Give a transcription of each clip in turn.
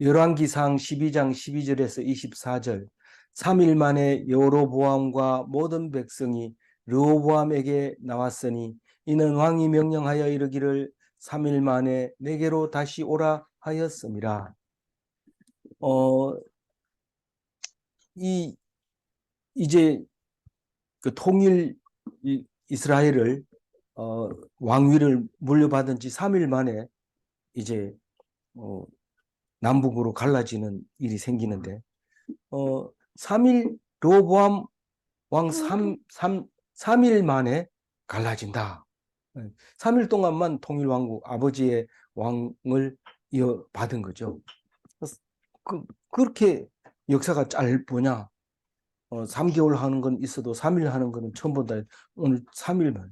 열왕기상 12장 12절에서 24절. 3일 만에 여로보암과 모든 백성이 르호보암에게 나왔으니 이는 왕이 명령하여 이르기를 3일 만에 내게로 다시 오라 하였음이라. 이제 그 통일 이스라엘을 왕위를 물려받은 지 3일 만에 이제 남북으로 갈라지는 일이 생기는데 3일 르호보암 왕 3일 만에 갈라진다. 3일 동안만 통일왕국 아버지의 왕을 이어받은 거죠. 그렇게 역사가 짧으냐? 3개월 하는 건 있어도 3일 하는 거는 처음 본다. 오늘 3일만.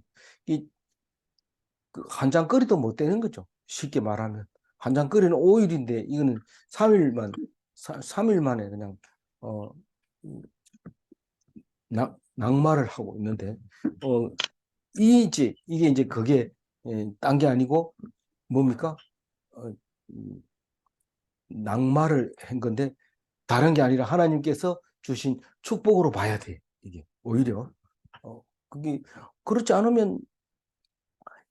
한 장거리도 못 되는 거죠. 쉽게 말하면. 한 장거리는 5일인데 이거는 3일 만에 그냥 낙마를 하고 있는데 이게 이제 그게 딴 게 아니고 뭡니까? 낙마를 한 건데 다른 게 아니라 하나님께서 주신 축복으로 봐야 돼. 이게 오히려 그게 그렇지 않으면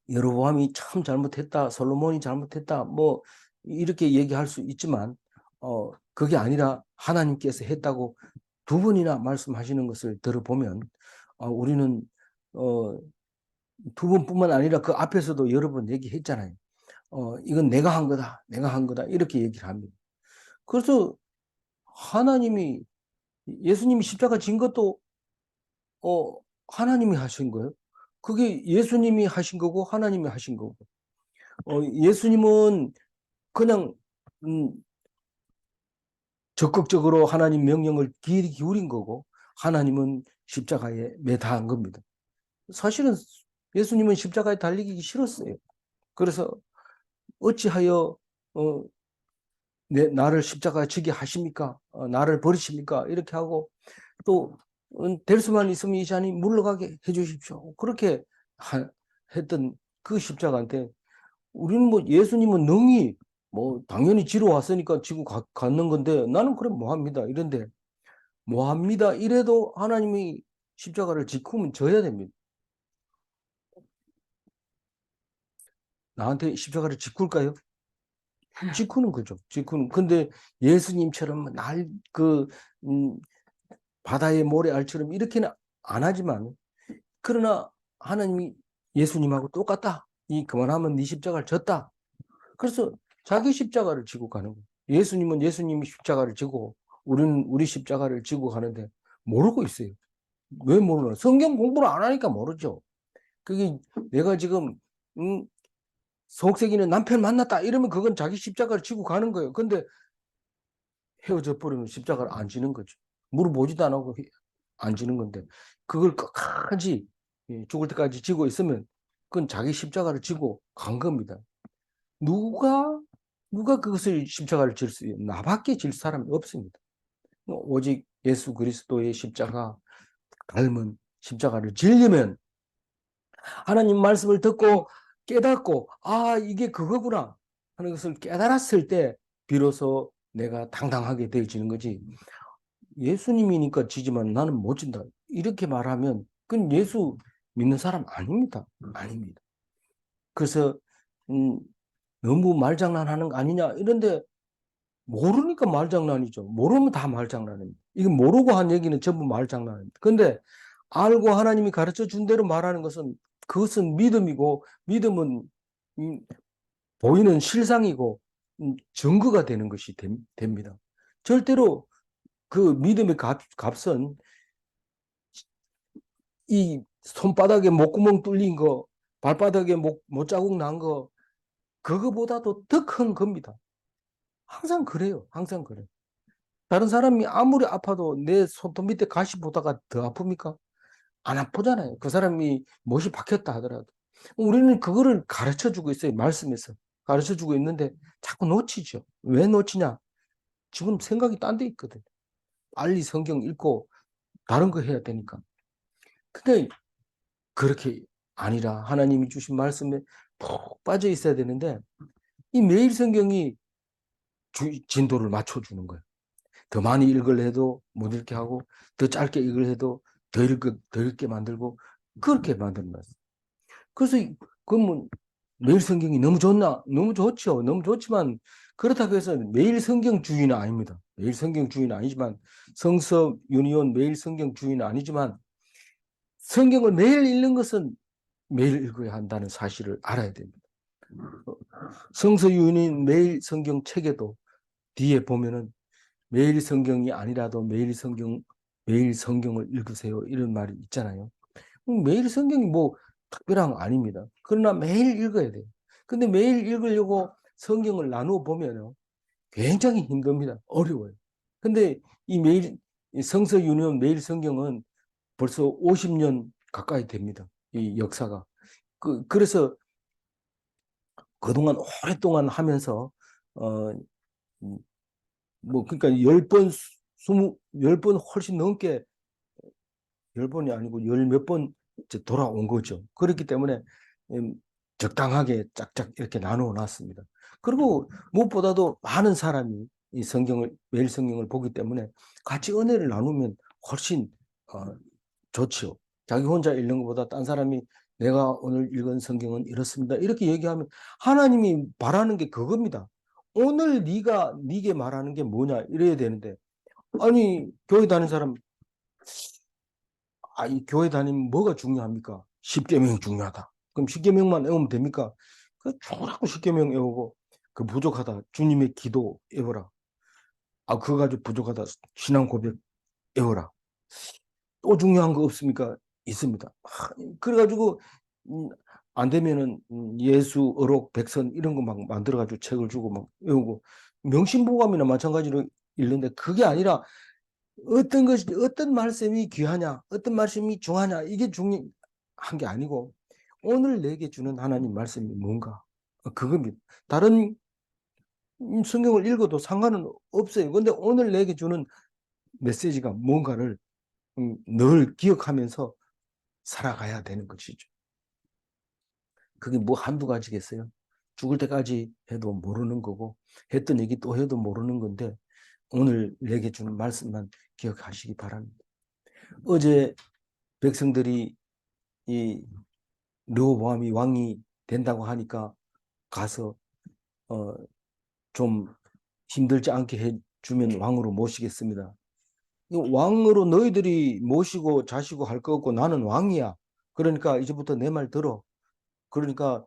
여로보암이 참 잘못했다, 솔로몬이 잘못했다, 뭐 이렇게 얘기할 수 있지만 그게 아니라 하나님께서 했다고 두 번이나 말씀하시는 것을 들어보면 우리는 두 번뿐만 아니라 그 앞에서도 여러 번 얘기했잖아요. 이건 내가 한 거다, 내가 한 거다 이렇게 얘기를 합니다. 그래서 하나님이 예수님이 십자가 진 것도 하나님이 하신 거예요. 그게 예수님이 하신 거고 하나님이 하신 거고. 예수님은 그냥 적극적으로 하나님 명령을 귀 기울인 거고 하나님은 십자가에 매달한 겁니다. 사실은 예수님은 십자가에 달리기 싫었어요. 그래서 어찌하여 나를 십자가에 지게 하십니까? 나를 버리십니까? 이렇게 하고 또 될 수만 있으면 이 잔이 물러가게 해주십시오. 그렇게 했던 그 십자가인데 우리는 뭐 예수님은 능히 뭐 당연히 지러 왔으니까 지고 갔는 건데 나는 그럼 뭐합니다. 이런데 뭐합니다. 이래도 하나님이 십자가를 지키면 져야 됩니다. 나한테 십자가를 지kul까요? 지키는 거죠. 지키는. 근데 예수님처럼 바다의 모래알처럼 이렇게는 안 하지만 그러나 하나님이 예수님하고 똑같다. 그만하면 네 십자가를 졌다. 그래서 자기 십자가를 지고 가는 거예요. 예수님은 예수님이 십자가를 지고 우리는 우리 십자가를 지고 가는데 모르고 있어요. 왜 모르나? 성경 공부를 안 하니까 모르죠. 그게 내가 지금 속색이는 남편 만났다 이러면 그건 자기 십자가를 지고 가는 거예요. 근데 헤어져 버리면 십자가를 안 지는 거죠. 물어보지도 안 하고 안 지는 건데 그걸 끝까지 죽을 때까지 지고 있으면 그건 자기 십자가를 지고 간 겁니다. 누가 그것을 십자가를 질 수 있는 나밖에 질 사람이 없습니다. 오직 예수 그리스도의 십자가 닮은 십자가를 지려면 하나님 말씀을 듣고 깨닫고 이게 그거구나 하는 것을 깨달았을 때 비로소 내가 당당하게 되어지는 거지. 예수님이니까 지지만 나는 못 진다. 이렇게 말하면 그건 예수 믿는 사람 아닙니다. 아닙니다. 그래서 너무 말장난하는 거 아니냐 이런데 모르니까 말장난이죠. 모르면 다 말장난입니다. 이게 모르고 한 얘기는 전부 말장난입니다. 근데 알고 하나님이 가르쳐 준 대로 말하는 것은 그것은 믿음이고 믿음은 보이는 실상이고 증거가 되는 것이 됩니다. 절대로 그 믿음의 값은 이 손바닥에 목구멍 뚫린 거, 발바닥에 못자국 난 거, 그거보다도 더 큰 겁니다. 항상 그래요. 항상 그래요. 다른 사람이 아무리 아파도 내 손톱 밑에 가시 보다가 더 아픕니까? 안 아프잖아요. 그 사람이 못이 박혔다 하더라도. 우리는 그거를 가르쳐 주고 있어요. 말씀에서. 가르쳐 주고 있는데 자꾸 놓치죠. 왜 놓치냐? 지금 생각이 딴 데 있거든. 빨리 성경 읽고 다른 거 해야 되니까. 근데 그렇게 아니라 하나님이 주신 말씀에 푹 빠져 있어야 되는데 이 매일 성경이 진도를 맞춰주는 거예요. 더 많이 읽으려 해도 못 읽게 하고, 더 짧게 읽으려 해도 더 읽게 만들고, 그렇게 만들어놨어요. 그래서 그러면 매일 성경이 너무 좋나? 너무 좋죠. 너무 좋지만 그렇다고 해서 매일 성경주의는 아닙니다. 매일 성경주의는 아니지만 성서 유니온 매일 성경주의는 아니지만 성경을 매일 읽는 것은 매일 읽어야 한다는 사실을 알아야 됩니다. 성서 유니온 매일 성경 책에도 뒤에 보면은 매일 성경이 아니라도 매일 성경을 읽으세요. 이런 말이 있잖아요. 매일 성경이 뭐 특별한 거 아닙니다. 그러나 매일 읽어야 돼요. 근데 매일 읽으려고 성경을 나누어 보면요. 굉장히 힘듭니다. 어려워요. 근데 이 성서 유니온 매일 성경은 벌써 50년 가까이 됩니다. 이 역사가. 그래서 그동안 오랫동안 하면서, 어, 뭐, 그러니까 10번, 10번 훨씬 넘게 10번이 아니고 열 몇 번 돌아온 거죠. 그렇기 때문에 음, 적당하게 짝짝 이렇게 나누어 놨습니다. 그리고 무엇보다도 많은 사람이 이 매일 성경을 보기 때문에 같이 은혜를 나누면 훨씬 좋죠. 자기 혼자 읽는 것보다 딴 사람이 내가 오늘 읽은 성경은 이렇습니다. 이렇게 얘기하면 하나님이 바라는 게 그겁니다. 오늘 네게 말하는 게 뭐냐 이래야 되는데 아니 교회 다니는 사람 이 교회 다니면 뭐가 중요합니까? 십계명이 중요하다. 그럼 십계명만 외우면 됩니까? 자꾸 십계명 외우고 그 부족하다. 주님의 기도 외워라. 그거 가지고 부족하다. 신앙 고백 외워라. 또 중요한 거 없습니까? 있습니다. 그래가지고 안 되면은 예수, 어록, 백선 이런 거 막 만들어가지고 책을 주고 막 외우고 명심보감이나 마찬가지로 읽는데 그게 아니라 어떤 말씀이 귀하냐, 어떤 말씀이 중하냐, 이게 중요한 게 아니고, 오늘 내게 주는 하나님 말씀이 뭔가, 그겁니다. 다른 성경을 읽어도 상관은 없어요. 근데 오늘 내게 주는 메시지가 뭔가를 늘 기억하면서 살아가야 되는 것이죠. 그게 뭐 한두 가지겠어요? 죽을 때까지 해도 모르는 거고, 했던 얘기 또 해도 모르는 건데, 오늘 내게 주는 말씀만 기억하시기 바랍니다. 어제 백성들이 이 르호보암이 왕이 된다고 하니까 가서 좀 힘들지 않게 해주면 왕으로 모시겠습니다. 왕으로 너희들이 모시고 자시고 할 거 없고 나는 왕이야. 그러니까 이제부터 내 말 들어. 그러니까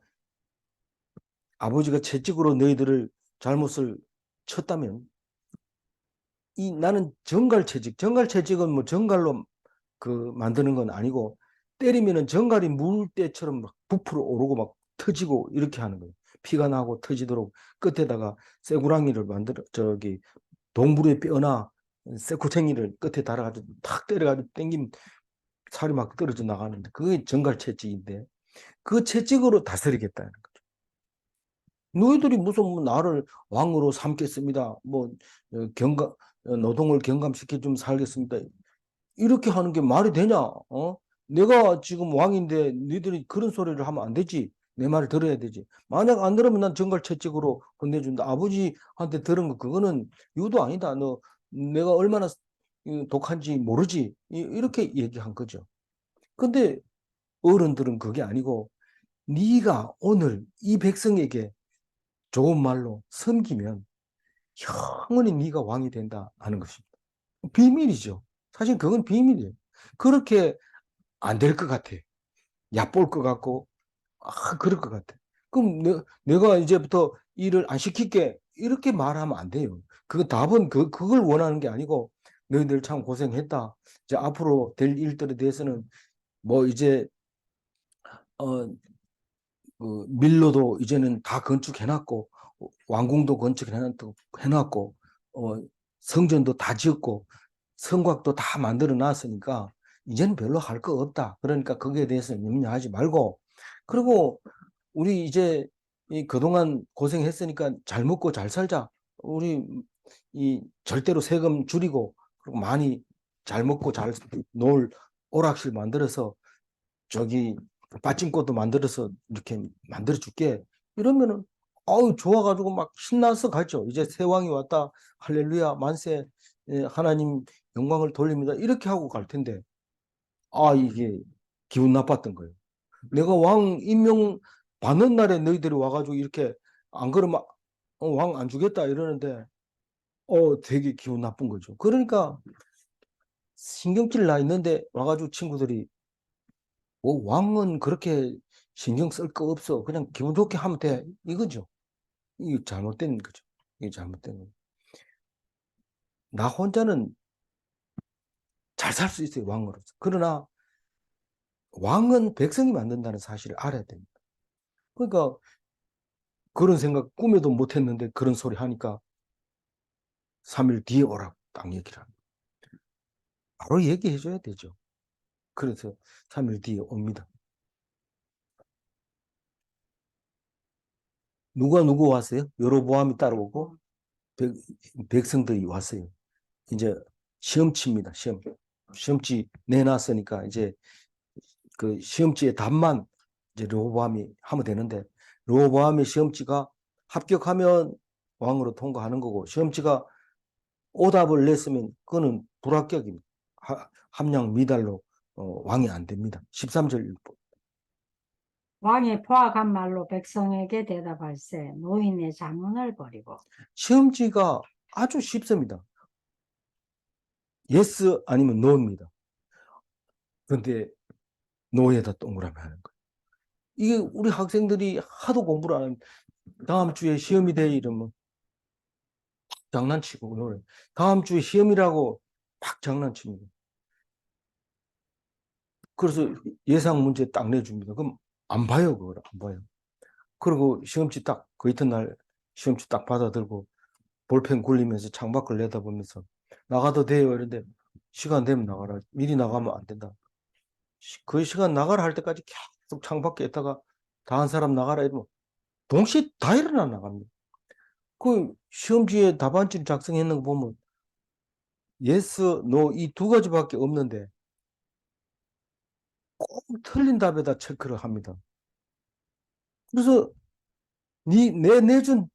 아버지가 채찍으로 너희들을 잘못을 쳤다면 나는 정갈채찍은 뭐 정갈로 만드는 건 아니고 때리면은 정갈이 물때처럼 막 부풀어 오르고 막 터지고 이렇게 하는 거예요. 피가 나고 터지도록 끝에다가 쇠구랑이를 만들어 동물의 뼈나 쇠코챙이를 끝에 달아가지고 탁 때려가지고 땡기면 살이 막 떨어져 나가는데 그게 정갈채찍인데 그 채찍으로 다스리겠다는 거죠. 너희들이 무슨 뭐 나를 왕으로 삼겠습니다. 뭐 노동을 경감시켜 좀 살겠습니다. 이렇게 하는 게 말이 되냐? 내가 지금 왕인데 너희들이 그런 소리를 하면 안 되지. 내 말을 들어야 되지. 만약 안 들으면 난 정갈채찍으로 혼내준다. 아버지한테 들은 거 그거는 유도 아니다. 너 내가 얼마나 독한지 모르지. 이렇게 얘기한 거죠. 근데 어른들은 그게 아니고 네가 오늘 이 백성에게 좋은 말로 섬기면 영원히 네가 왕이 된다 하는 것입니다. 비밀이죠. 사실 그건 비밀이에요. 그렇게 안 될 것 같아. 얕볼 것 같고, 그럴 것 같아. 그럼 내가 이제부터 일을 안 시킬게. 이렇게 말하면 안 돼요. 그 답은 그걸 원하는 게 아니고, 너희들 참 고생했다. 이제 앞으로 될 일들에 대해서는 뭐 이제, 어, 밀로도 이제는 다 건축해놨고, 왕궁도 건축해놨고, 성전도 다 지었고, 성곽도 다 만들어 놨으니까, 이제는 별로 할 거 없다. 그러니까 거기에 대해서는 염려하지 말고, 그리고 우리 이제 그동안 고생했으니까 잘 먹고 잘 살자. 우리 절대로 세금 줄이고, 그리고 많이 잘 먹고 잘 놀 오락실 만들어서 저기 빠진꽃도 만들어서 이렇게 만들어 줄게. 이러면은 아우 좋아가지고 막 신나서 갔죠. 이제 새 왕이 왔다. 할렐루야 만세. 하나님 영광을 돌립니다. 이렇게 하고 갈 텐데 이게 기분 나빴던 거예요. 내가 왕 임명 받는 날에 너희들이 와가지고 이렇게 안 그러면 왕 안 주겠다 이러는데 되게 기분 나쁜 거죠. 그러니까 신경질 나 있는데 와가지고 친구들이 왕은 그렇게 신경 쓸 거 없어. 그냥 기분 좋게 하면 돼. 이거죠. 이게 잘못된 거죠. 이게 잘못된 거죠. 나 혼자는 잘 살 수 있어요, 왕으로서. 그러나 왕은 백성이 만든다는 사실을 알아야 됩니다. 그러니까 그런 생각 꿈에도 못 했는데 그런 소리 하니까 3일 뒤에 오라고 딱 얘기를 합니다. 바로 얘기해 줘야 되죠. 그래서 3일 뒤에 옵니다. 누구 왔어요? 여로보암이 따라오고 백성들이 왔어요. 이제 시험치입니다. 시험치 내놨으니까 이제 그 시험치의 답만 이제 르호보암이 하면 되는데 르호보암의 시험치가 합격하면 왕으로 통과하는 거고 시험치가 오답을 냈으면 그거는 불합격입니다. 함량 미달로 왕이 안 됩니다. 13절 왕이 포악한 말로 백성에게 대답할세 노인의 자문을 버리고. 시험지가 아주 쉽습니다. yes 아니면 no입니다. 그런데 no에다 동그라미 하는 거예요. 이게 우리 학생들이 하도 공부를 안 하면 다음 주에 시험이 돼 이러면 장난치고 노래. 다음 주에 시험이라고 막 장난칩니다. 그래서 예상 문제 딱 내줍니다. 그럼 안 봐요, 그걸 안 봐요. 그리고 시험지 딱 그 이튿날 시험지 딱 받아들고 볼펜 굴리면서 창밖을 내다보면서 나가도 돼요. 이런데 시간 되면 나가라. 미리 나가면 안 된다. 그 시간 나가라 할 때까지 계속 창밖에 있다가 다른 사람 나가라 이러면 동시에 다 일어나 나갑니다. 그 시험지에 답안지를 작성했는 거 보면 yes, no 이 두 가지밖에 없는데 꼭 틀린 답에다 체크를 합니다. 그래서 내 내준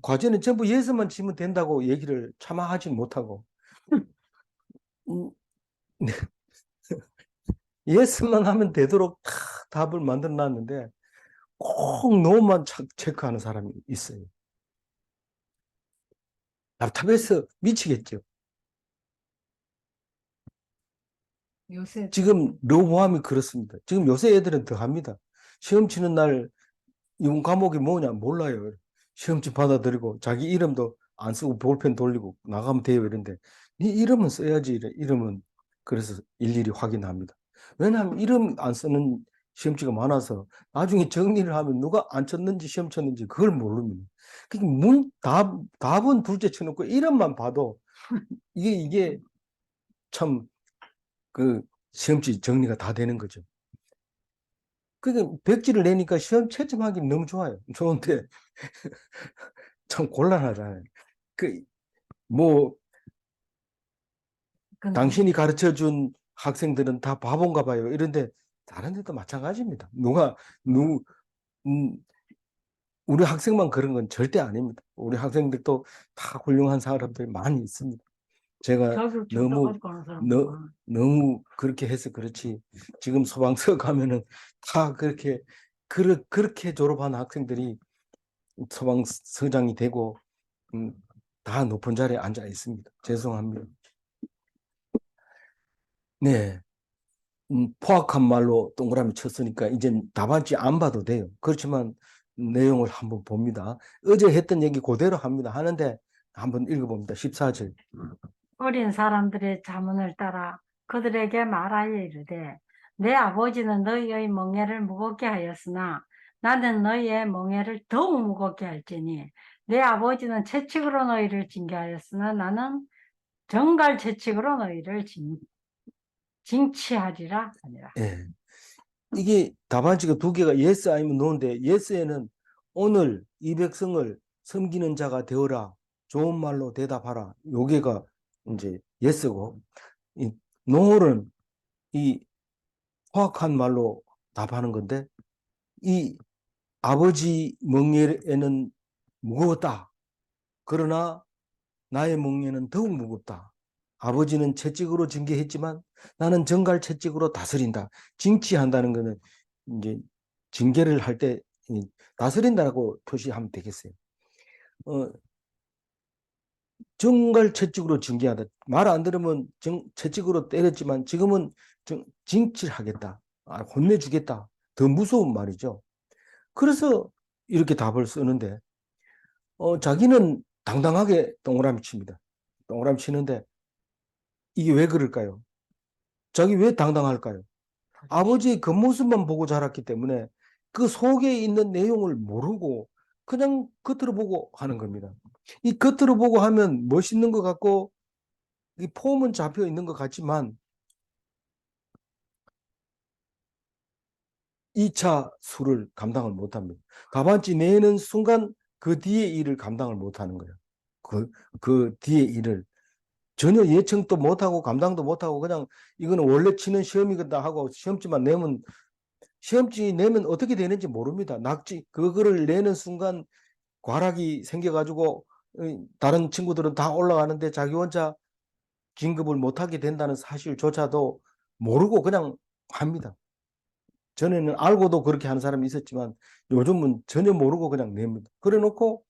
과제는 전부 예스만 치면 된다고 얘기를 차마 하지 못하고 음, 예스만 하면 되도록 다 답을 만들어 놨는데 꼭 노만 체크하는 사람이 있어요. 답답해서 미치겠죠. 요새 지금 로보함이 그렇습니다. 지금 요새 애들은 더 합니다. 시험 치는 날 이번 과목이 뭐냐 몰라요. 시험지 받아들이고 자기 이름도 안 쓰고 볼펜 돌리고 나가면 돼요. 이런데 네 이름은 써야지. 이름은 그래서 일일이 확인합니다. 왜냐하면 이름 안 쓰는 시험지가 많아서 나중에 정리를 하면 누가 안 쳤는지 시험 쳤는지 그걸 모릅니다. 답은 둘째 쳐놓고 이름만 봐도 이게 참 그 시험지 정리가 다 되는 거죠. 그게 백지를 내니까 시험 채점하기 너무 좋아요. 좋은데 참 곤란하잖아요. 뭐 당신이 가르쳐 준 학생들은 다 바본가 봐요. 이런데 다른 데도 마찬가지입니다. 누 음, 우리 학생만 그런 건 절대 아닙니다. 우리 학생들도 다 훌륭한 사람들이 많이 있습니다. 제가 너무 너무 그렇게 해서 그렇지. 지금 소방서 가면은 다 그렇게 졸업한 학생들이 소방서장이 되고 다 높은 자리에 앉아 있습니다. 죄송합니다. 네. 포악한 말로 동그라미 쳤으니까 이제 답안지 안 봐도 돼요. 그렇지만 내용을 한번 봅니다. 어제 했던 얘기 그대로 합니다. 하는데 한번 읽어봅니다. 14절. 어린 사람들의 자문을 따라 그들에게 말하여 이르되 내 아버지는 너희의 멍에를 무겁게 하였으나 나는 너희의 멍에를 더욱 무겁게 할지니 내 아버지는 채찍으로 너희를 징계하였으나 나는 정갈 채찍으로 너희를 징치하리라 하니라. 예. 이게 답안지가 두 개가 yes 아니면 no인데 yes에는 오늘 이 백성을 섬기는 자가 되어라. 좋은 말로 대답하라. 요게가 이제 yes고 이 no는 이 포악한 말로 답하는 건데 이 아버지 멍에는 무거웠다. 그러나 나의 멍에는 더욱 무겁다. 아버지는 채찍으로 징계했지만 나는 정갈 채찍으로 다스린다. 징치한다는 것은 이제 징계를 할 때 다스린다고 표시하면 되겠어요. 어, 정갈 채찍으로 징계하다. 말 안 들으면 채찍으로 때렸지만 지금은 징치하겠다. 혼내주겠다. 더 무서운 말이죠. 그래서 이렇게 답을 쓰는데 자기는 당당하게 동그라미 칩니다. 동그라미 치는데 이게 왜 그럴까요? 자기 왜 당당할까요? 아버지의 겉모습만 보고 자랐기 때문에 그 속에 있는 내용을 모르고 그냥 겉으로 보고 하는 겁니다. 이 겉으로 보고 하면 멋있는 것 같고 이 폼은 잡혀 있는 것 같지만 2차 수를 감당을 못합니다. 답안지 내는 순간 그 뒤의 일을 감당을 못하는 거예요. 그 뒤의 일을 전혀 예측도 못하고 감당도 못하고 그냥 이거는 원래 치는 시험이겠다 하고 시험지 내면 어떻게 되는지 모릅니다. 낙지 그거를 내는 순간 과락이 생겨가지고 다른 친구들은 다 올라가는데 자기 혼자 진급을 못하게 된다는 사실조차도 모르고 그냥 합니다. 전에는 알고도 그렇게 하는 사람이 있었지만 요즘은 전혀 모르고 그냥 냅니다. 그래 놓고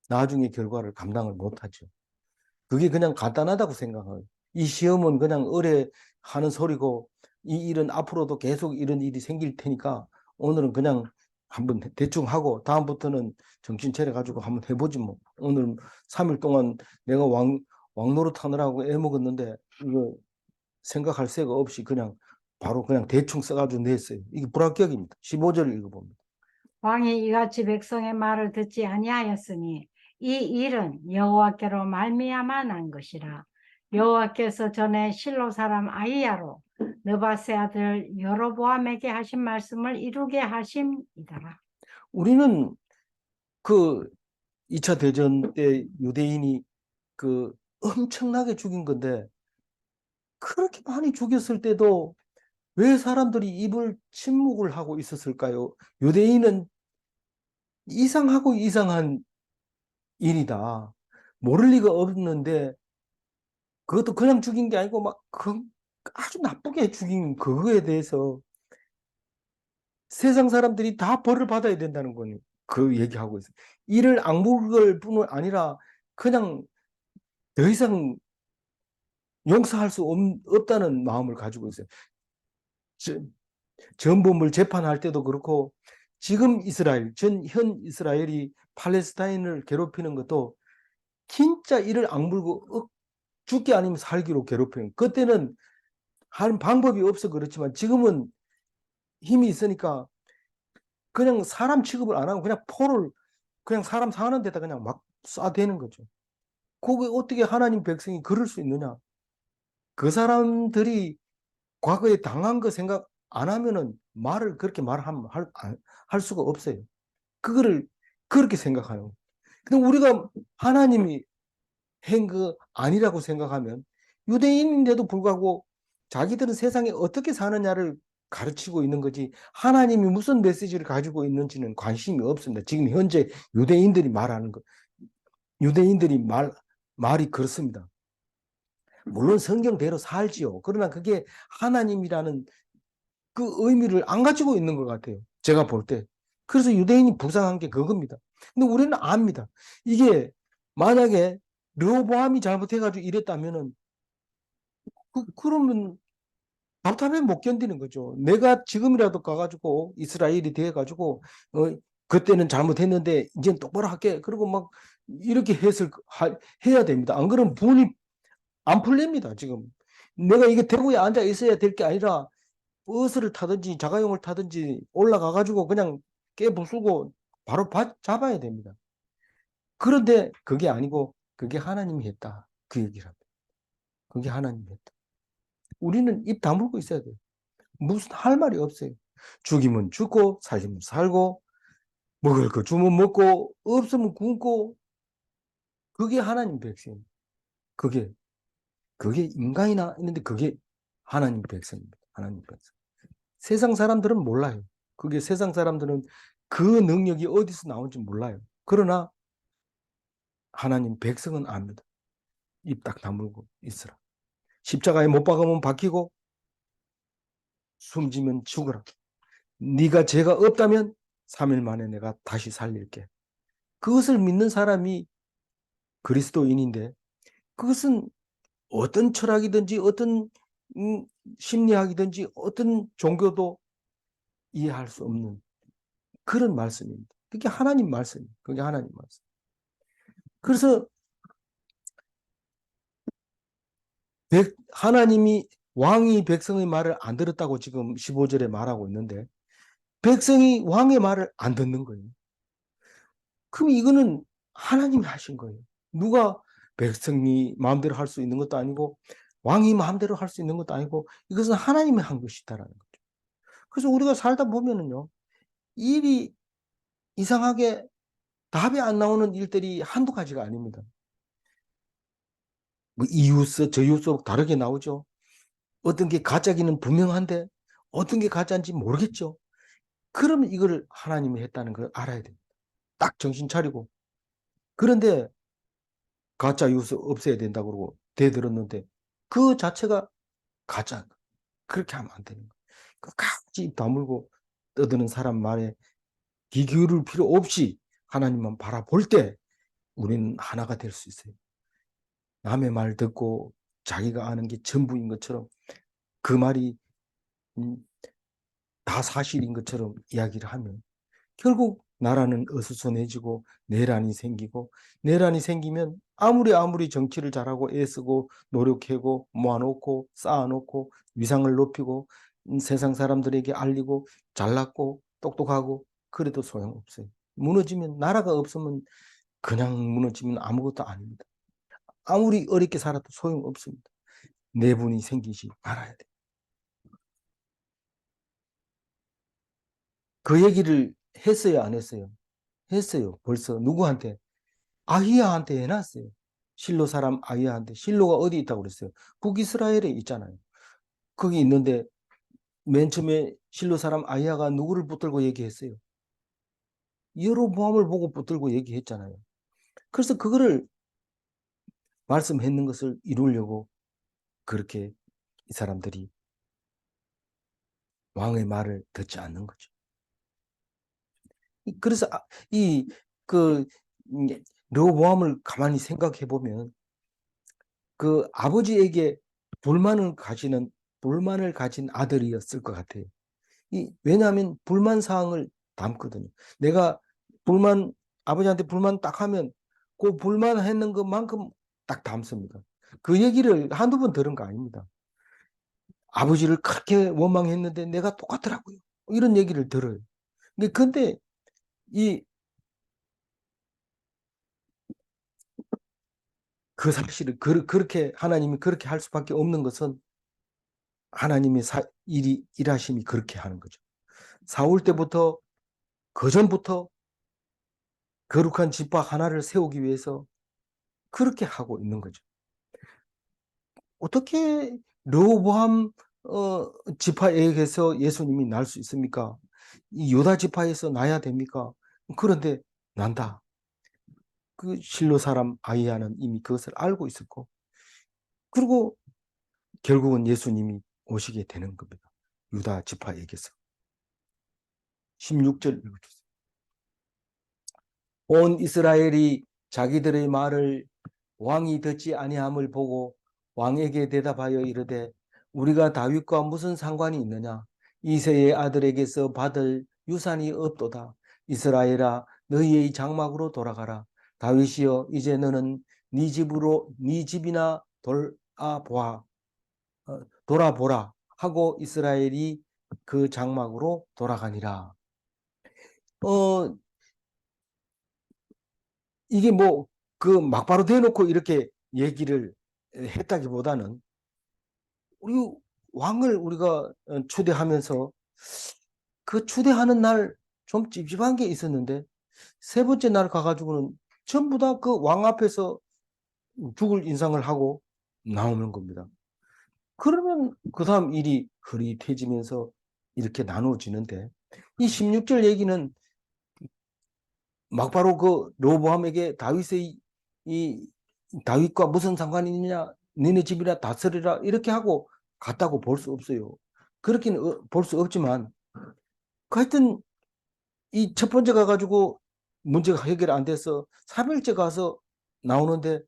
나중에 결과를 감당을 못하죠. 그게 그냥 간단하다고 생각해요. 이 시험은 그냥 의뢰 하는 소리고 이 일은 앞으로도 계속 이런 일이 생길 테니까 오늘은 그냥 한번 대충 하고 다음부터는 정신 차려 가지고 한번 해보지 뭐. 오늘 3일 동안 내가 왕노릇 하느라고 애먹었는데 이거 생각할 새가 없이 그냥 바로 그냥 대충 써가지고 냈어요. 이게 불합격입니다. 15절을 읽어봅니다. 왕이 이같이 백성의 말을 듣지 아니하였으니 이 일은 여호와께로 말미암아 난 것이라. 여호와께서 전에 실로 사람 아이야로 느바세 아들 여로보암에게 하신 말씀을 이루게 하심이더라. 우리는 그 2차 대전 때 유대인이 그 엄청나게 죽인 건데 그렇게 많이 죽였을 때도 왜 사람들이 입을 침묵을 하고 있었을까요? 유대인은 이상하고 이상한 일이다. 모를 리가 없는데 그것도 그냥 죽인 게 아니고 막 아주 나쁘게 죽인 그거에 대해서 세상 사람들이 다 벌을 받아야 된다는 거니 그 얘기하고 있어요. 이를 악물을 뿐 아니라 그냥 더 이상 용서할 수 없다는 마음을 가지고 있어요. 전범을 재판할 때도 그렇고 지금 현 이스라엘이 팔레스타인을 괴롭히는 것도 진짜 이를 악물고 죽기 아니면 살기로 괴롭히는 그때는 하는 방법이 없어 그렇지만 지금은 힘이 있으니까 그냥 사람 취급을 안 하고 그냥 포를 그냥 사람 사는 데다 그냥 막 쏴대는 거죠. 그게 어떻게 하나님 백성이 그럴 수 있느냐? 그 사람들이 과거에 당한 거 생각 안 하면은 말을 그렇게 할 수가 없어요. 그거를 그렇게 생각해요. 근데 우리가 하나님이 한 거 아니라고 생각하면 유대인인데도 불구하고 자기들은 세상에 어떻게 사느냐를 가르치고 있는 거지 하나님이 무슨 메시지를 가지고 있는지는 관심이 없습니다. 지금 현재 유대인들이 말하는 거. 유대인들이 말이 그렇습니다. 물론 성경대로 살지요. 그러나 그게 하나님이라는 그 의미를 안 가지고 있는 것 같아요. 제가 볼 때. 그래서 유대인이 불쌍한 게 그겁니다. 근데 우리는 압니다. 이게 만약에 르호보암이 잘못해가지고 이랬다면은 그러면 답답해 못 견디는 거죠. 내가 지금이라도 가가지고 이스라엘이 돼가지고 그때는 잘못했는데 이제는 똑바로 할게. 그리고 막 이렇게 해야 됩니다. 안 그러면 분이 안 풀립니다. 지금 내가 이게 대구에 앉아 있어야 될 게 아니라 버스를 타든지 자가용을 타든지 올라가가지고 그냥 깨부수고 바로 잡아야 됩니다. 그런데 그게 아니고 그게 하나님이 했다. 그 얘기를 합니다. 그게 하나님이 했다. 우리는 입 다물고 있어야 돼요. 무슨 할 말이 없어요. 죽이면 죽고 살리면 살고 먹을 거 주면 먹고 없으면 굶고 그게 하나님 백성입니다. 그게 인간이나 있는데 그게 하나님 백성입니다. 하나님 백성. 세상 사람들은 몰라요. 그게 세상 사람들은 그 능력이 어디서 나온지 몰라요. 그러나 하나님 백성은 압니다. 입 딱 다물고 있으라. 십자가에 못 박으면 박히고 숨지면 죽어라. 네가 죄가 없다면 3일 만에 내가 다시 살릴게. 그것을 믿는 사람이 그리스도인인데, 그것은 어떤 철학이든지 어떤 심리학이든지 어떤 종교도 이해할 수 없는 그런 말씀입니다. 그게 하나님 말씀입니다. 그게 하나님 말씀. 그래서 하나님이 왕이 백성의 말을 안 들었다고 지금 15절에 말하고 있는데, 백성이 왕의 말을 안 듣는 거예요. 그럼 이거는 하나님이 하신 거예요. 누가 백성이 마음대로 할 수 있는 것도 아니고 왕이 마음대로 할 수 있는 것도 아니고 이것은 하나님이 한 것이다라는 거죠. 그래서 우리가 살다 보면은요, 일이 이상하게 답이 안 나오는 일들이 한두 가지가 아닙니다. 뭐 이웃서 저이웃서 다르게 나오죠. 어떤 게 가짜기는 분명한데 어떤 게 가짜인지 모르겠죠. 그러면 이걸 하나님이 했다는 걸 알아야 됩니다. 딱 정신 차리고. 그런데 가짜 이웃을 없애야 된다고 그러고 대들었는데 그 자체가 가짜. 그렇게 하면 안 되는 거예요. 끝까지 입 다물고 떠드는 사람 말에 귀 기울일 필요 없이 하나님만 바라볼 때 우리는 하나가 될 수 있어요. 남의 말 듣고 자기가 아는 게 전부인 것처럼 그 말이 다 사실인 것처럼 이야기를 하면 결국 나라는 어수선해지고 내란이 생기고, 내란이 생기면 아무리 정치를 잘하고 애쓰고 노력하고 모아놓고 쌓아놓고 위상을 높이고 세상 사람들에게 알리고 잘났고 똑똑하고 그래도 소용없어요. 무너지면, 나라가 없으면 그냥 무너지면 아무것도 아닙니다. 아무리 어렵게 살아도 소용없습니다. 내분이 생기지 말아야 돼요. 그 얘기를 했어요, 안 했어요? 했어요. 벌써 누구한테? 아히야한테 해놨어요. 실로 사람 아히야한테. 실로가 어디 있다고 그랬어요? 북이스라엘에 있잖아요. 거기 있는데 맨 처음에 실로 사람 아히야가 누구를 붙들고 얘기했어요? 여로보암을 보고 붙들고 얘기했잖아요. 그래서 그거를 말씀했는 것을 이루려고 그렇게 이 사람들이 왕의 말을 듣지 않는 거죠. 그래서 이그 르호보암을 가만히 생각해 보면 그 아버지에게 불만을 가진 아들이었을 것 같아요. 왜냐하면 불만 사항을 담거든요. 내가 아버지한테 불만 딱 하면 그 불만했는 것만큼 딱 담습니다. 그 얘기를 한두 번 들은 거 아닙니다. 아버지를 그렇게 원망했는데 내가 똑같더라고요. 이런 얘기를 들어요. 근데 그 사실을 그렇게 하나님이 그렇게 할 수밖에 없는 것은 하나님의 일하심이 그렇게 하는 거죠. 사울 때부터 그 전부터 거룩한 지파 하나를 세우기 위해서 그렇게 하고 있는 거죠. 어떻게 르호보암 지파에게서 예수님이 날 수 있습니까? 이 유다 지파에서 나야 됩니까? 그런데 난다. 그 실로 사람 아이야는 이미 그것을 알고 있었고, 그리고 결국은 예수님이 오시게 되는 겁니다. 유다 지파에게서. 16절 읽어주세요. 온 이스라엘이 자기들의 말을 왕이 듣지 아니함을 보고 왕에게 대답하여 이르되 우리가 다윗과 무슨 상관이 있느냐? 이새의 아들에게서 받을 유산이 없도다. 이스라엘아 너희의 장막으로 돌아가라. 다윗이여 이제 너는 네 집이나 돌아보라 하고 이스라엘이 그 장막으로 돌아가니라. 어 이게 뭐 그 막바로 대놓고 이렇게 얘기를 했다기보다는 우리 왕을 우리가 추대하면서 그 추대하는 날 좀 찝찝한 게 있었는데 세 번째 날 가가지고는 전부 다 그 왕 앞에서 죽을 인상을 하고 나오는 겁니다. 그러면 그 다음 일이 흐릿해지면서 이렇게 나누어지는데 이 16절 얘기는 막바로 그 르호보암에게 이 다윗과 무슨 상관이 있느냐, 너네 집이라 다스리라 이렇게 하고 갔다고 볼 수 없어요. 그렇게는 볼 수 없지만 하여튼 이 첫 번째 가가지고 문제가 해결 안 돼서 3일째 가서 나오는데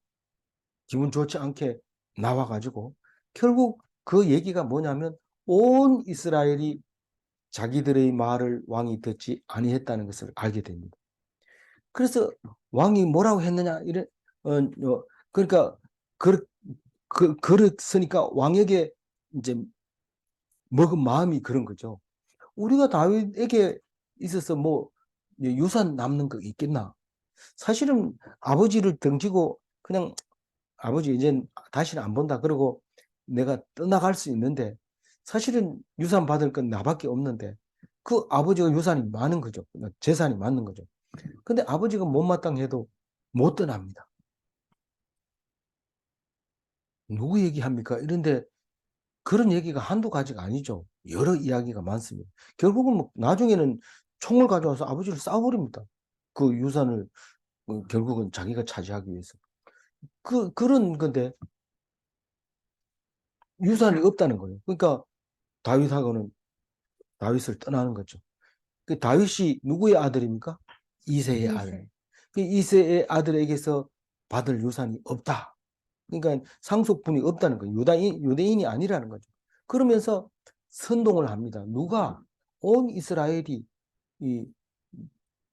기분 좋지 않게 나와가지고 결국 그 얘기가 뭐냐면 온 이스라엘이 자기들의 말을 왕이 듣지 아니했다는 것을 알게 됩니다. 그래서 왕이 뭐라고 했느냐 이래 그러니까 그랬으니까 왕에게 이제 먹은 마음이 그런 거죠. 우리가 다윗에게 있어서 뭐 유산 남는 거 있겠나? 사실은 아버지를 등지고 그냥 아버지 이제 다시는 안 본다 그러고 내가 떠나갈 수 있는데 사실은 유산 받을 건 나밖에 없는데 그 아버지가 유산이 많은 거죠. 재산이 많은 거죠. 근데 아버지가 못마땅해도 못 떠납니다. 누구 얘기합니까? 이런데 그런 얘기가 한두 가지가 아니죠. 여러 이야기가 많습니다. 결국은 뭐 나중에는 총을 가져와서 아버지를 쏴버립니다. 그 유산을 결국은 자기가 차지하기 위해서. 그런 건데 유산이 없다는 거예요. 그러니까 다윗하고는 다윗을 떠나는 거죠. 그 다윗이 누구의 아들입니까? 이새의 아들. 그 이새의 아들에게서 받을 유산이 없다. 그러니까 상속분이 없다는 거예요. 유대인이 아니라는 거죠. 그러면서 선동을 합니다. 누가 온 이스라엘이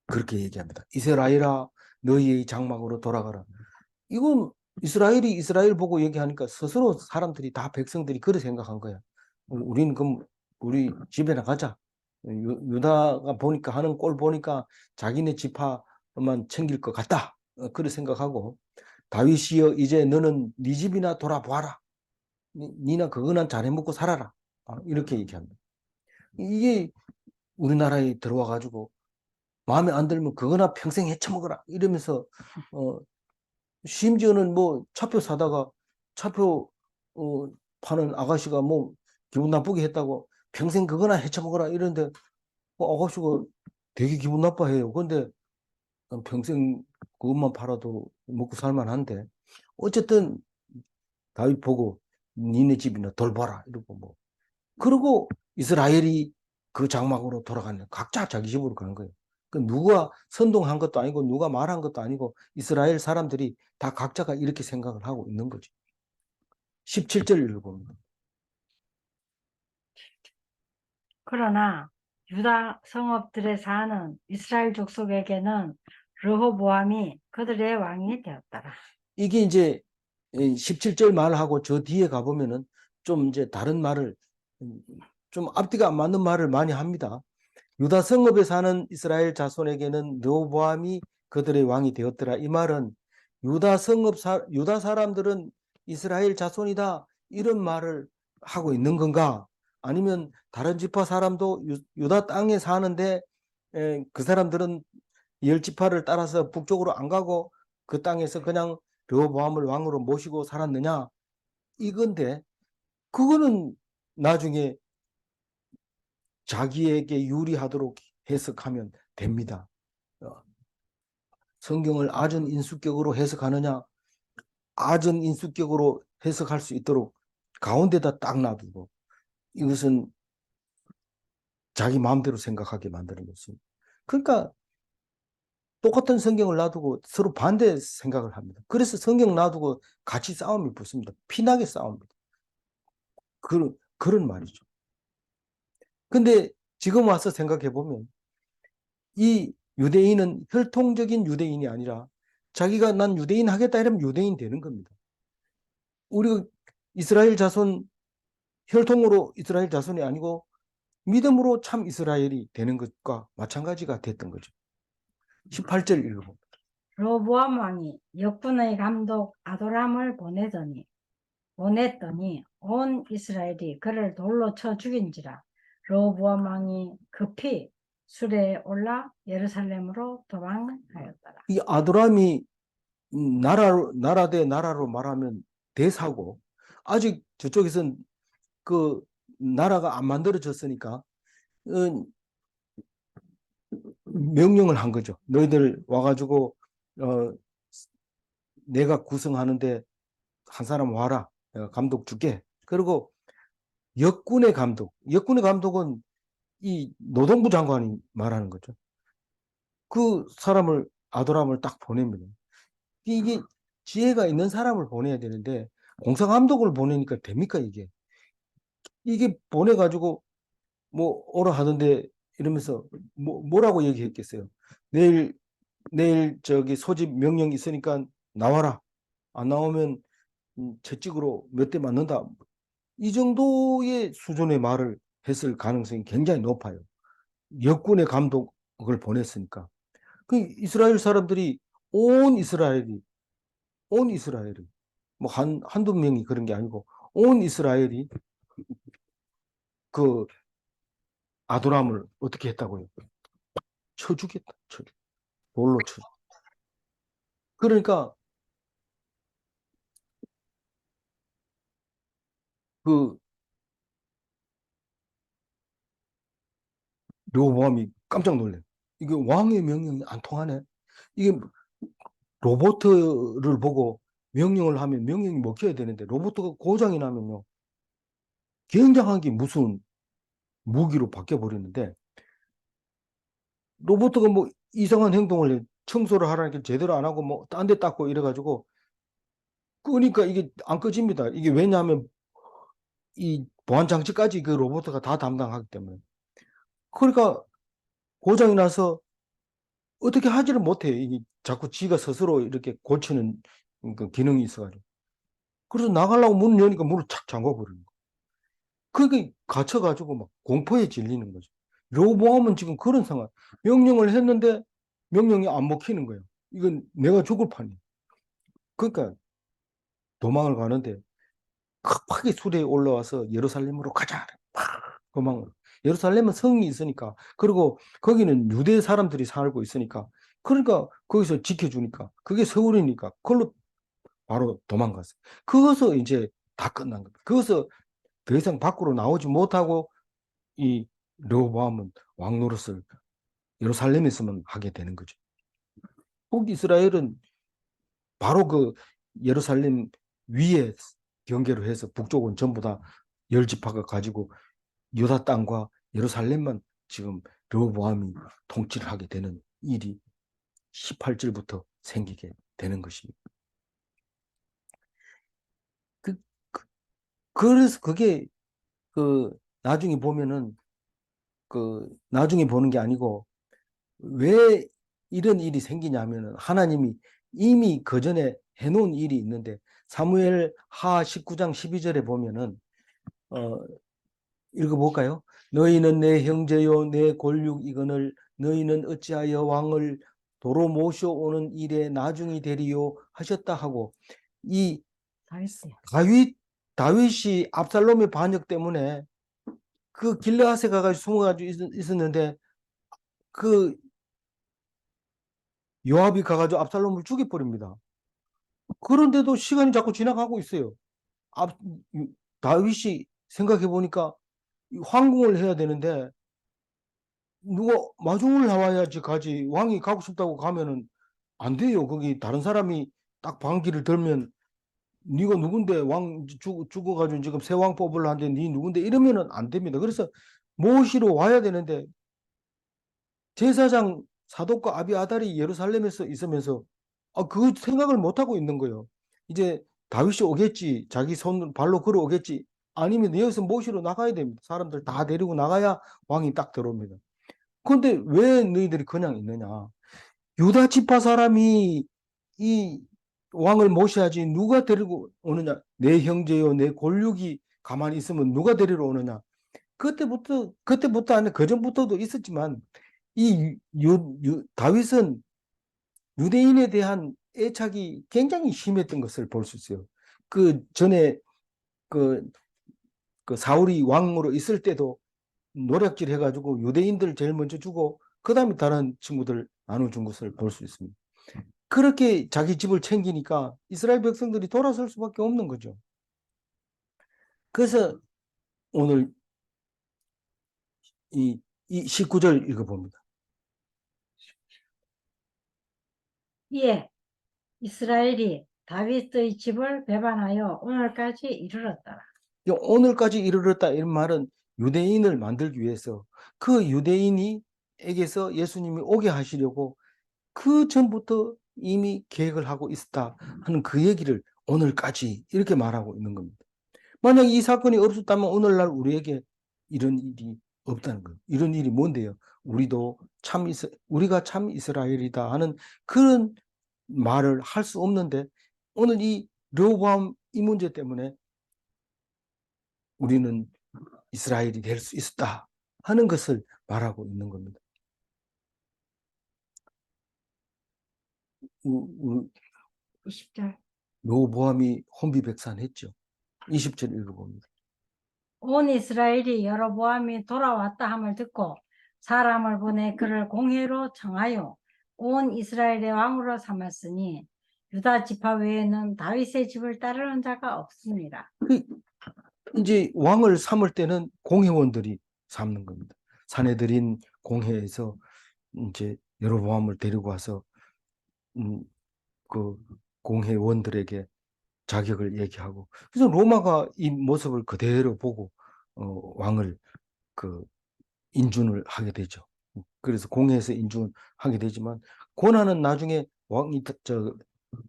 그렇게 얘기합니다. 이스라엘아 너희의 장막으로 돌아가라. 이건 이스라엘이 이스라엘 보고 얘기하니까 스스로 사람들이 다 백성들이 그렇게 생각한 거야. 우리는 그럼 우리 집에나 가자. 유다가 보니까 하는 꼴 보니까 자기네 지파만 챙길 것 같다. 그렇게 생각하고 다윗이여 이제 너는 네 집이나 돌아보아라. 니나 그거나 잘해 먹고 살아라. 이렇게 얘기합니다. 이게 우리나라에 들어와 가지고 마음에 안 들면 그거나 평생 헤쳐먹어라. 이러면서 심지어는 뭐 차표 사다가 차표 파는 아가씨가 뭐 기분 나쁘게 했다고 평생 그거나 헤쳐먹어라 이러는데 아가씨가 되게 기분 나빠해요. 근데 평생 그것만 팔아도 먹고 살만한데 어쨌든 다윗 보고 니네 집이나 돌봐라 이러고 뭐 그리고 이스라엘이 그 장막으로 돌아가는 각자 자기 집으로 가는 거예요. 그 누가 선동한 것도 아니고 누가 말한 것도 아니고 이스라엘 사람들이 다 각자가 이렇게 생각을 하고 있는 거죠. 17절 읽어봅니다. 그러나 유다 성읍들에 사는 이스라엘 족속에게는 르호보암이 그들의 왕이 되었더라. 이게 이제 17절 말하고 저 뒤에 가보면은 좀 이제 다른 말을 좀 앞뒤가 안 맞는 말을 많이 합니다. 유다 성읍에 사는 이스라엘 자손에게는 르호보암이 그들의 왕이 되었더라. 이 말은 유다 사람들은 이스라엘 자손이다 이런 말을 하고 있는 건가? 아니면 다른 지파 사람도 유다 땅에 사는데 그 사람들은 열 지파를 따라서 북쪽으로 안 가고 그 땅에서 그냥 르호보암을 왕으로 모시고 살았느냐? 이건데 그거는 나중에 자기에게 유리하도록 해석하면 됩니다. 성경을 아전 인수격으로 해석하느냐, 아전 인수격으로 해석할 수 있도록 가운데다 딱 놔두고 이것은 자기 마음대로 생각하게 만드는 것입니다. 그러니까 똑같은 성경을 놔두고 서로 반대 생각을 합니다. 그래서 성경 놔두고 같이 싸움이 붙습니다. 피나게 싸웁니다. 그런 말이죠. 근데 지금 와서 생각해 보면 이 유대인은 혈통적인 유대인이 아니라 자기가 난 유대인 하겠다 이러면 유대인 되는 겁니다. 우리가 이스라엘 자손 혈통으로 이스라엘 자손이 아니고 믿음으로 참 이스라엘이 되는 것과 마찬가지가 됐던 거죠. 18절 읽어봅니다. 르호보암 왕이 역군의 감독 아도람을 보냈더니 온 이스라엘이 그를 돌로 쳐 죽인지라. 르호보암 왕이 급히 수레에 올라 예루살렘으로 도망하였더라. 이 아도람이 나라 대 나라로 말하면 대사고 아직 저쪽에서는 그 나라가 안 만들어졌으니까 명령을 한 거죠. 너희들 와가지고 내가 구성하는데 한 사람 와라. 내가 감독 줄게. 그리고 역군의 감독은 이 노동부 장관이 말하는 거죠. 그 사람을 아도람을 딱 보냅니다. 이게 지혜가 있는 사람을 보내야 되는데 공사 감독을 보내니까 됩니까 이게? 이게 보내가지고 뭐 오라 하던데 이러면서 뭐라고 얘기했겠어요? 내일 저기 소집 명령 있으니까 나와라. 안 나오면 채찍으로 몇 대 맞는다. 이 정도의 수준의 말을 했을 가능성이 굉장히 높아요. 역군의 감독을 보냈으니까. 그 이스라엘 사람들이 온 이스라엘이 온 이스라엘이 뭐 한두 명이 그런 게 아니고 온 이스라엘이 그 아도람을 어떻게 했다고요? 쳐 죽였다. 돌로 쳐. 그러니까 그 르호보암이 깜짝 놀래. 이게 왕의 명령이 안 통하네. 이게 로봇을 보고 명령을 하면 명령이 먹혀야 되는데 로봇가 고장이 나면요. 굉장한 게 무슨 무기로 바뀌어 버리는데 로봇가 뭐 이상한 행동을 해. 청소를 하라니까 제대로 안 하고 뭐 딴 데 닦고 이래가지고 끄니까 이게 안 꺼집니다. 이게 왜냐하면 이 보안 장치까지 그 로봇가 다 담당하기 때문에. 그러니까 고장이 나서 어떻게 하지를 못해. 이게 자꾸 지가 스스로 이렇게 고치는 그 기능이 있어가지고. 그래서 나가려고 문을 여니까 문을 착 잠궈버리는 거야. 그게 갇혀가지고 막 공포에 질리는 거죠. 로보암은 지금 그런 상황. 명령을 했는데 명령이 안 먹히는 거예요. 이건 내가 죽을 판이에요. 그러니까 도망을 가는데 급하게 수레에 올라와서 예루살렘으로 가자. 도망을. 예루살렘은 성이 있으니까. 그리고 거기는 유대 사람들이 살고 있으니까. 그러니까 거기서 지켜주니까. 그게 서울이니까. 그걸로 바로 도망갔어요. 그것서 이제 다 끝난 겁니다. 그것서 더 이상 밖으로 나오지 못하고 이 르호보암은 왕 노릇을 예루살렘에서만 하게 되는 거죠. 북이스라엘은 바로 그 예루살렘 위에 경계로 해서 북쪽은 전부 다 열 지파가 가지고 유다 땅과 예루살렘만 지금 르호보암이 통치를 하게 되는 일이 18절부터 생기게 되는 것입니다. 그, 그래서 그게 그 나중에 보면은 그 나중에 보는 게 아니고 왜 이런 일이 생기냐면은 하나님이 이미 그 전에 해놓은 일이 있는데 사무엘 하 19장 12절에 보면은 어, 읽어볼까요? 너희는 내 형제요 내 골육이거늘 너희는 어찌하여 왕을 도로 모셔오는 일에 나중이 되리요 하셨다 하고 이 다윗이 압살롬의 반역 때문에 그 길르앗에 가가지고 숨어가지고 있었는데 그 요압이 가가지고 압살롬을 죽여버립니다. 그런데도 시간이 자꾸 지나가고 있어요. 압, 다윗이 생각해 보니까 황궁을 해야 되는데 누가 마중을 나와야지 가지. 왕이 가고 싶다고 가면은 안 돼요. 거기 다른 사람이 딱 방귀를 들면 네가 누군데 왕 죽어가지고 지금 새 왕 뽑으려는데 네 누군데 이러면은 안 됩니다. 그래서 모시러 와야 되는데 제사장 사독과 아비아달이 예루살렘에서 있으면서 그 생각을 못 하고 있는 거예요. 이제 다윗이 오겠지, 자기 손 발로 걸어오겠지. 아니면 여기서 모시러 나가야 됩니다. 사람들 다 데리고 나가야 왕이 딱 들어옵니다. 그런데 왜 너희들이 그냥 있느냐? 유다 지파 사람이 이 왕을 모셔야지 누가 데리고 오느냐? 내 형제요, 내 골육이 가만히 있으면 누가 데리러 오느냐? 그때부터 아니 그전부터도 있었지만 이 다윗은 유대인에 대한 애착이 굉장히 심했던 것을 볼 수 있어요. 그 전에 그, 그 사울이 왕으로 있을 때도 노략질 해가지고 유대인들 제일 먼저 주고 그 다음에 다른 친구들 나눠준 것을 볼 수 있습니다. 그렇게 자기 집을 챙기니까 이스라엘 백성들이 돌아설 수밖에 없는 거죠. 그래서 오늘 이 19절 읽어봅니다. 이에 이스라엘이 다윗의 집을 배반하여 오늘까지 이르렀더라. 오늘까지 이르렀다 이런 말은 유대인을 만들기 위해서 그 유대인이에게서 예수님이 오게 하시려고 그 전부터 이미 계획을 하고 있었다 하는 그 얘기를 오늘까지 이렇게 말하고 있는 겁니다. 만약 이 사건이 없었다면 오늘날 우리에게 이런 일이 없다는 거예요. 이런 일이 뭔데요? 우리가 참 이스라엘이다 하는 그런 말을 할 수 없는데 오늘 이 르호보암 이 문제 때문에 우리는 이스라엘이 될 수 있었다 하는 것을 말하고 있는 겁니다. 20절. 르호보암이 혼비백산했죠. 20절 읽어봅니다. 온 이스라엘이 여로보암이 돌아왔다 함을 듣고 사람을 보내 그를 공회로 청하여 온 이스라엘의 왕으로 삼았으니 유다 지파 외에는 다윗의 집을 따르는 자가 없습니다. 이제 왕을 삼을 때는 공회원들이 삼는 겁니다. 사내들인 공회에서 이제 여로보암을 데리고 와서 그 공회원들에게 자격을 얘기하고 그래서 로마가 이 모습을 그대로 보고 왕을 그 인준을 하게 되죠. 그래서 공회에서 인준을 하게 되지만 권한은 나중에 왕이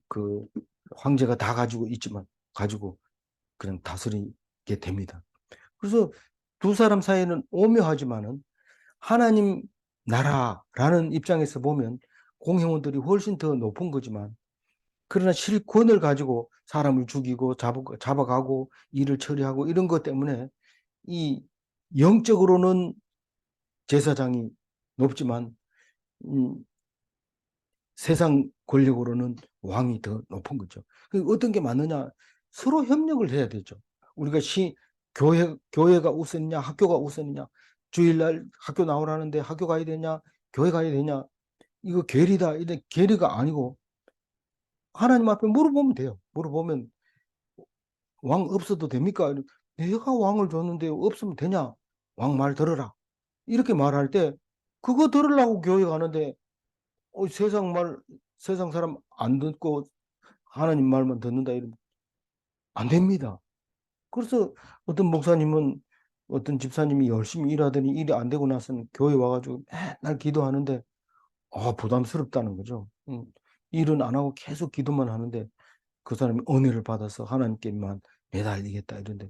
그 황제가 다 가지고 있지만 가지고 그냥 다스리게 됩니다. 그래서 두 사람 사이에는 오묘하지만은 하나님 나라라는 입장에서 보면 공회원들이 훨씬 더 높은 거지만 그러나 실권을 가지고 사람을 죽이고 잡아가고 일을 처리하고 이런 것 때문에 이 영적으로는 제사장이 높지만 세상 권력으로는 왕이 더 높은 거죠. 어떤 게 맞느냐? 서로 협력을 해야 되죠. 우리가 교회가 우선이냐, 학교가 우선이냐, 주일날 학교 나오라는데 학교 가야 되냐, 교회 가야 되냐, 이거 계리다. 이런 계리가 아니고 하나님 앞에 물어보면 돼요. 물어보면 왕 없어도 됩니까? 내가 왕을 줬는데 없으면 되냐? 왕 말 들어라. 이렇게 말할 때 그거 들으려고 교회 가는데 세상 사람 안 듣고 하나님 말만 듣는다 이러면 안 됩니다. 그래서 어떤 목사님은 어떤 집사님이 열심히 일하더니 일이 안 되고 나서는 교회 와가지고 맨날 기도하는데 부담스럽다는 거죠. 일은 안 하고 계속 기도만 하는데 그 사람이 은혜를 받아서 하나님께만 매달리겠다 이런데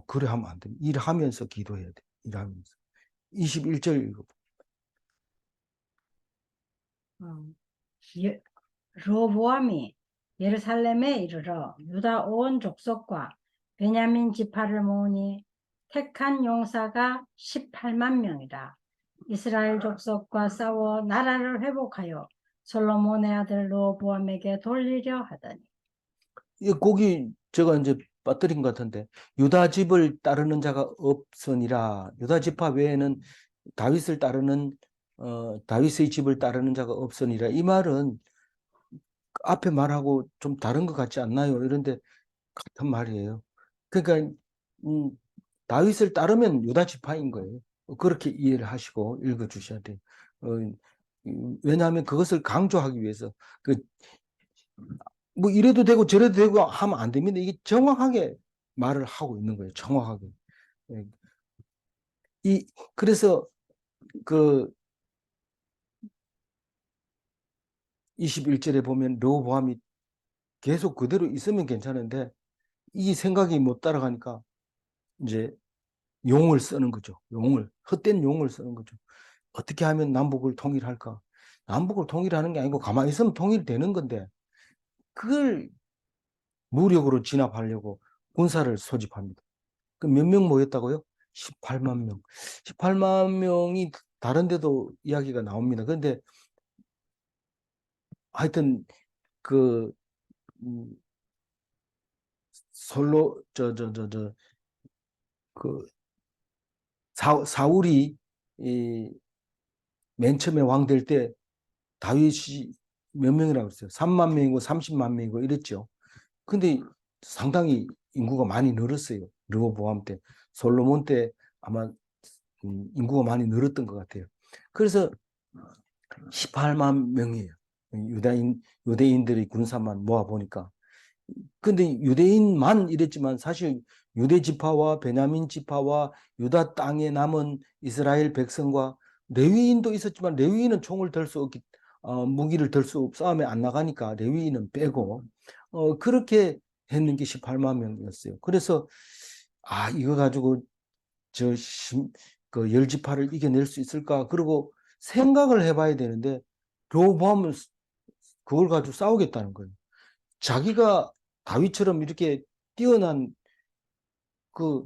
그래 하면 안 돼. 일하면서 기도해야 돼. 일하면서. 21절 읽어. 르호보암이 예루살렘에 이르러 유다 온 족속과 베냐민 지파를 모으니 택한 용사가 18만 명이라. 이스라엘 족속과 싸워 나라를 회복하여 솔로몬의 아들 르호보암에게 돌리려 하더니. 거기 제가 이제 빠뜨린 것 같은데 유다 집을 따르는 자가 없으니라. 유다 지파 외에는 다윗을 따르는 다윗의 집을 따르는 자가 없으니라. 이 말은 앞에 말하고 좀 다른 것 같지 않나요? 이런데 같은 말이에요. 그러니까 다윗을 따르면 유다 지파인 거예요. 그렇게 이해를 하시고 읽어 주셔야 돼요. 왜냐하면 그것을 강조하기 위해서 뭐 이래도 되고 저래도 되고 하면 안 됩니다. 이게 정확하게 말을 하고 있는 거예요. 정확하게. 예. 그래서 그 21절에 보면 르호보암이 계속 그대로 있으면 괜찮은데 이 생각이 못 따라가니까 이제 용을 쓰는 거죠. 헛된 용을 쓰는 거죠. 어떻게 하면 남북을 통일할까? 남북을 통일하는 게 아니고 가만히 있으면 통일되는 건데 그걸 무력으로 진압하려고 군사를 소집합니다. 그 몇 명 모였다고요? 18만 명. 18만 명이 다른 데도 이야기가 나옵니다. 그런데 하여튼 그 솔로 그 사울이 맨 처음에 왕 될 때 다윗이 몇 명이라고 그랬어요? 3만 명이고 30만 명이고 이랬죠. 근데 상당히 인구가 많이 늘었어요. 르호보암 때. 솔로몬 때 아마 인구가 많이 늘었던 것 같아요. 그래서 18만 명이에요. 유대인들의 군사만 모아보니까. 근데 유대인만 이랬지만 사실 유대 지파와 베냐민 지파와 유다 땅에 남은 이스라엘 백성과 레위인도 있었지만 레위인은 총을 들 수 없기, 무기를 들 수 싸움에 안 나가니까 레위인은 빼고 그렇게 했는 게 18만 명이었어요. 그래서 이거 가지고 그 열지파를 이겨낼 수 있을까? 그리고 생각을 해봐야 되는데 르호보암은 그걸 가지고 싸우겠다는 거예요. 자기가 다윗처럼 이렇게 뛰어난 그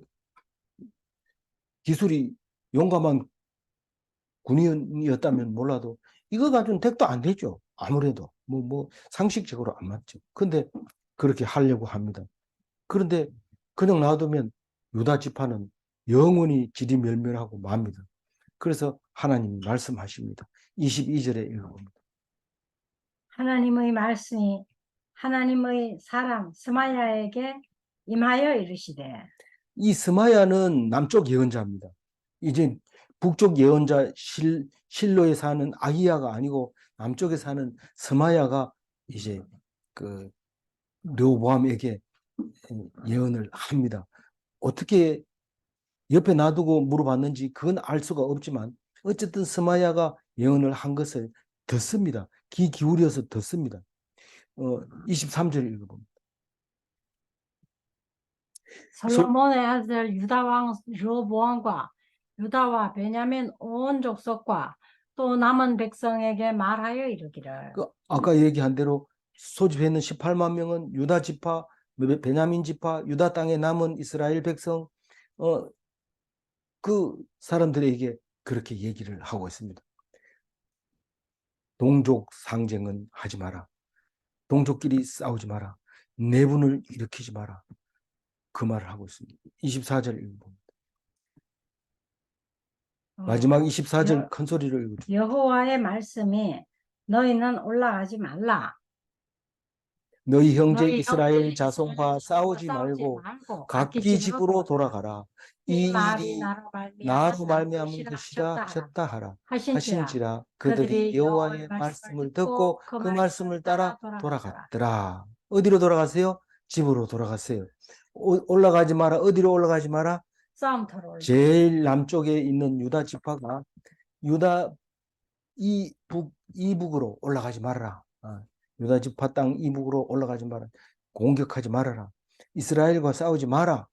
기술이 용감한 군인이었다면 몰라도 이거 가지고는 택도 안 되죠. 아무래도 뭐 상식적으로 안 맞죠. 근데 그렇게 하려고 합니다. 그런데 그냥 놔두면 유다 지파는 영원히 지리멸멸하고 맙니다. 그래서 하나님이 말씀하십니다. 22절에 읽어봅니다. 하나님의 말씀이 하나님의 사람 스마야에게 임하여 이르시되. 이 스마야는 남쪽 예언자입니다. 이제 북쪽 예언자 실로에 사는 아히야가 아니고 남쪽에 사는 스마야가 이제 그 르호보암에게 예언을 합니다. 어떻게 옆에 놔두고 물어봤는지 그건 알 수가 없지만 어쨌든 스마야가 예언을 한 것을 듣습니다. 귀 기울여서 듣습니다. 23절 읽어봅니다. 솔로몬의 아들 유다 왕 르호보암과 유다와 베냐민 온 족속과 또 남은 백성에게 말하여 이르기를. 아까 얘기한 대로 소집했는 18만 명은 유다 지파, 베냐민 지파, 유다 땅에 남은 이스라엘 백성, 그 사람들에게 그렇게 얘기를 하고 있습니다. 동족 상쟁은 하지 마라. 동족끼리 싸우지 마라. 내분을 일으키지 마라. 그 말을 하고 있습니다. 24절 읽어봅니다. 마지막 24절 큰 소리를 읽어줍니다. 여호와의 말씀이 너희는 올라가지 말라. 너희 형제 이스라엘 자손과 싸우지 말고 각기 집으로 돌아가라. 이 일이 나로 말미암은 것이라 쳤다 하라. 하신지라 그들이 여호와의 말씀을 듣고 그 말씀을 따라 돌아갔더라. 어디로 돌아가세요? 집으로 돌아갔어요. 올라가지 마라. 어디로 올라가지 마라? 싸움터로. 제일 남쪽에 있는 유다 지파가 유다 이북으로 올라가지 말아라. 유다 지파 땅 이북으로 올라가지 마라. 공격하지 말아라. 이스라엘과 싸우지 마라.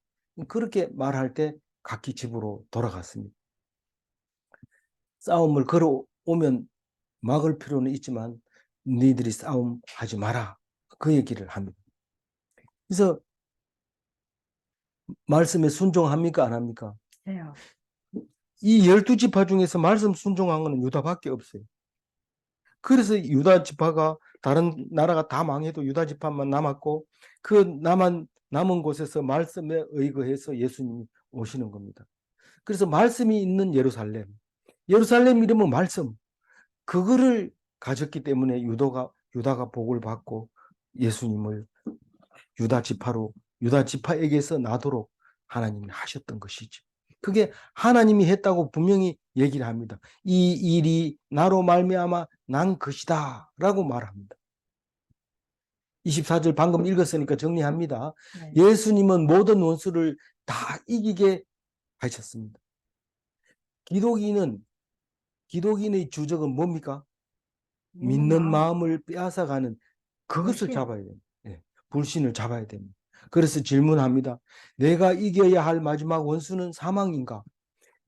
그렇게 말할 때 각기 집으로 돌아갔습니다. 싸움을 걸어오면 막을 필요는 있지만 너희들이 싸움하지 마라. 그 얘기를 합니다. 그래서 말씀에 순종합니까? 안 합니까? 네. 이 12지파 중에서 말씀 순종한 것은 유다밖에 없어요. 그래서 유다 지파가 다른 나라가 다 망해도 유다 지파만 남았고 그 남은 곳에서 말씀에 의거해서 예수님이 오시는 겁니다. 그래서 말씀이 있는 예루살렘 이름은 말씀, 그거를 가졌기 때문에 유다가 복을 받고 예수님을 유다 지파에게서 나도록 하나님이 하셨던 것이죠. 그게 하나님이 했다고 분명히 얘기를 합니다. 이 일이 나로 말미암아 난 것이다 라고 말합니다. 24절 방금 읽었으니까 정리합니다. 네. 예수님은 모든 원수를 다 이기게 하셨습니다. 기독인의 주적은 뭡니까? 믿는 마음을 빼앗아가는 그것을 불신. 잡아야 됩니다. 네, 불신을 잡아야 됩니다. 그래서 질문합니다. 내가 이겨야 할 마지막 원수는 사망인가?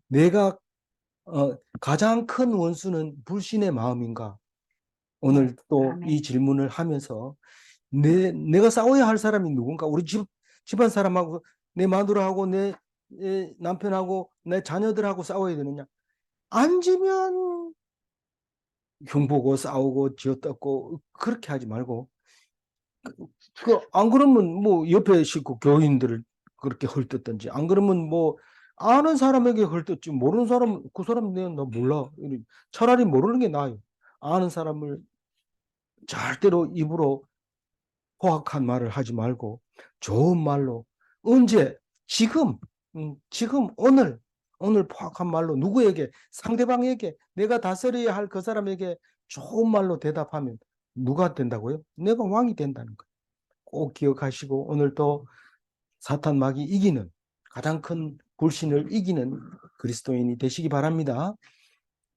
내가 가장 큰 원수는 불신의 마음인가? 오늘 또 이 질문을 하면서 내가 싸워야 할 사람이 누군가? 우리 집안 사람하고 내 마누라하고 내 남편하고 내 자녀들하고 싸워야 되느냐? 앉으면 흉보고 싸우고 쥐어뜯고 그렇게 하지 말고 안 그러면 뭐 옆에 식구 교인들을 그렇게 헐뜯든지 안 그러면 뭐 아는 사람에게 헐뜯지 모르는 사람 그 사람 내가 나 몰라 차라리 모르는 게 나아요. 아는 사람을 절대로 입으로 포악한 말을 하지 말고 좋은 말로 언제 지금 오늘 포악한 말로 누구에게 상대방에게 내가 다스려야 할 그 사람에게 좋은 말로 대답하면 누가 된다고요? 내가 왕이 된다는 거예요. 꼭 기억하시고 오늘 또 사탄 마귀 이기는 가장 큰 불신을 이기는 그리스도인이 되시기 바랍니다.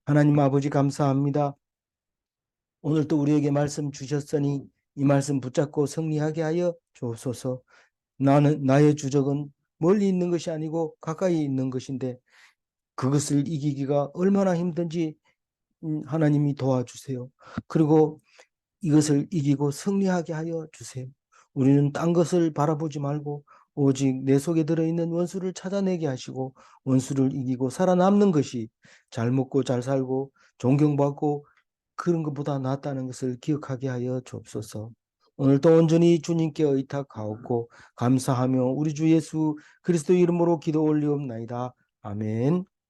하나님 아버지 감사합니다. 오늘 또 우리에게 말씀 주셨으니 이 말씀 붙잡고 승리하게 하여 주옵소서. 나의 주적은 멀리 있는 것이 아니고 가까이 있는 것인데 그것을 이기기가 얼마나 힘든지 하나님이 도와주세요. 그리고 이것을 이기고 승리하게 하여 주세요. 우리는 딴 것을 바라보지 말고 오직 내 속에 들어있는 원수를 찾아내게 하시고 원수를 이기고 살아남는 것이 잘 먹고 잘 살고 존경받고 그런 것보다 낫다는 것을 기억하게 하여 주옵소서. 오늘도 온전히 주님께 의탁하옵고 감사하며 우리 주 예수 그리스도 이름으로 기도 올리옵나이다. 아멘.